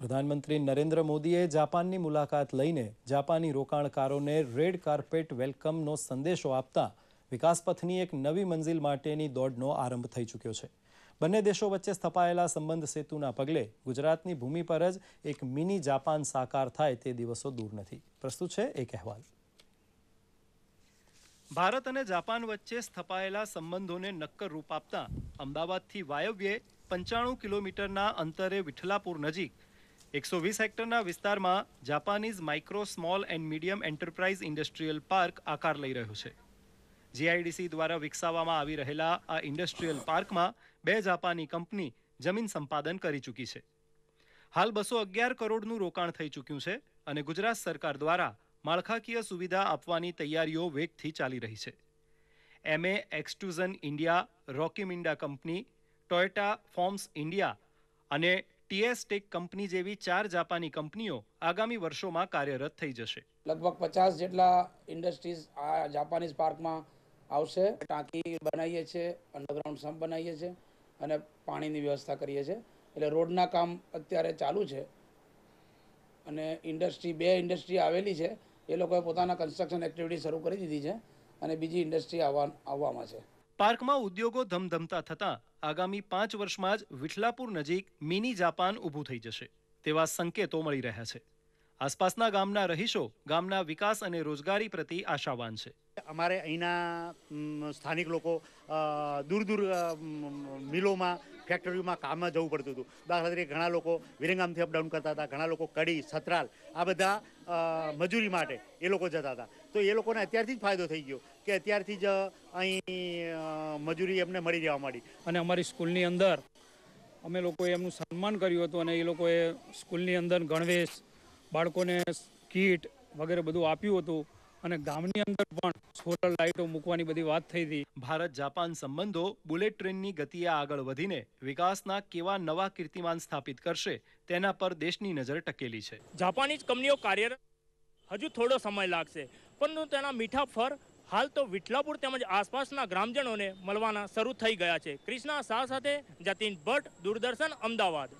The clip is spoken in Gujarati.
પ્રધાનમંત્રી નરેન્દ્ર મોદીએ જાપાનની મુલાકાત લઈને જાપાની રોકાણકારોને રેડ કાર્પેટ વેલકમનો સંદેશો આપતા વિકાસપથની એક નવી મંજિલ માટેની દોડનો આરંભ થઈ ચૂક્યો છે. બંને દેશો વચ્ચે સ્થપાયેલા સંબંધ સેતુના પગલે ગુજરાતની ભૂમિ પર જ એક મિની જાપાન સાકાર થાય તે દિવસો દૂર નથી. પ્રસ્તુત છે એક અહેવાલ. ભારત અને જાપાન વચ્ચે સ્થપાયેલા સંબંધોને નક્કર રૂપ આપતા અમદાવાદથી વાયવ્યે 95 કિલોમીટરના અંતરે વિઠલાપુર નજીક 120 હેક્ટરના વિસ્તારમાં Japanese micro small and medium enterprise industrial park આકાર લઈ રહ્યો છે. જીઆઈડીસી દ્વારા વિકસાવવામાં આવી રહેલા આ ઇન્ડસ્ટ્રીયલ પાર્કમાં 2 જાપાની કંપની જમીન સંપાદન કરી ચૂકી છે. હાલ 211 કરોડનું રોકાણ થઈ ચૂક્યું છે અને ગુજરાત સરકાર દ્વારા માળખાકીય સુવિધા આપવાની તૈયારીઓ વેગથી ચાલી રહી છે. એમએ એક્સટ્રુઝન ઇન્ડિયા, રોકી મિન્ડા કંપની, ટોયોટા ફોર્મ્સ ઇન્ડિયા અને ટીએસ ટેક કંપની જેવી 4 જાપાની કંપનીઓ આગામી વર્ષોમાં કાર્યરત થઈ જશે. લગભગ 50 જેટલા ઇન્ડસ્ટ્રીઝ આ જાપાનીઝ પાર્કમાં આવશે. ટાંકી બનાવીએ છીએ, અંડરગ્રાઉન્ડ સમ્પ બનાવીએ છીએ અને પાણીની વ્યવસ્થા કરીએ છીએ. એટલે રોડના કામ અત્યારે ચાલુ છે અને 2 ઇન્ડસ્ટ્રી આવેલી છે. એ લોકોએ પોતાના કન્સ્ટ્રક્શન એક્ટિવિટી શરૂ કરી દીધી છે અને બીજી ઇન્ડસ્ટ્રી આવવામાં છે. પાર્કમાં ઉદ્યોગો ધમધમતા થતાં આગામી 5 વર્ષમાં જ વિઠલાપુર નજીક મિની જાપાન ઊભું થઈ જશે તેવા સંકેતો મળી રહ્યા છે. આસપાસના ગામના રહીશો ગામના વિકાસ અને રોજગારી પ્રતિ આશાવાન છે. અમારે અહીંના સ્થાનિક લોકો દૂર મિલોમાં, ફેક્ટરીઓમાં કામમાં જવું પડતું હતું. દાખલા તરીકે ઘણા લોકો વિરંગામથી અપડાઉન કરતા હતા, ઘણા લોકો કડી, સતરાલ આ બધા મજૂરી માટે એ લોકો જતા હતા. તો એ લોકોને અત્યારથી જ ફાયદો થઈ ગયો કે અત્યારથી જ અહીં મજૂરી એમને મળી જવા માંડી. અને અમારી સ્કૂલની અંદર અમે લોકોએ એમનું સન્માન કર્યું હતું અને એ લોકોએ સ્કૂલની અંદર ગણવેશ, બાળકોને કીટ વગેરે બધું આપ્યું હતું અને ગામની અંદર પણ સોલર લાઇટો મૂકવાની બધી વાત થઈ હતી. ભારત જાપાન સંબંધો બુલેટ ટ્રેનની ગતિએ આગળ વધીને વિકાસના કેવા નવા કીર્તિમાન સ્થાપિત કરશે તેના પર દેશની નજર ટકેલી છે. જાપાનીઝ કંપનીઓ કાર્યરત હજુ થોડો સમય લાગશે, પરંતુ તેના મીઠા ફળ હાલ તો વિઠલાપુર તેમજ આસપાસના ગ્રામજનોને મળવાના શરૂ થઈ ગયા છે. કૃષ્ણા શાહ સાથે જતીન ભટ્ટ, દૂરદર્શન, અમદાવાદ.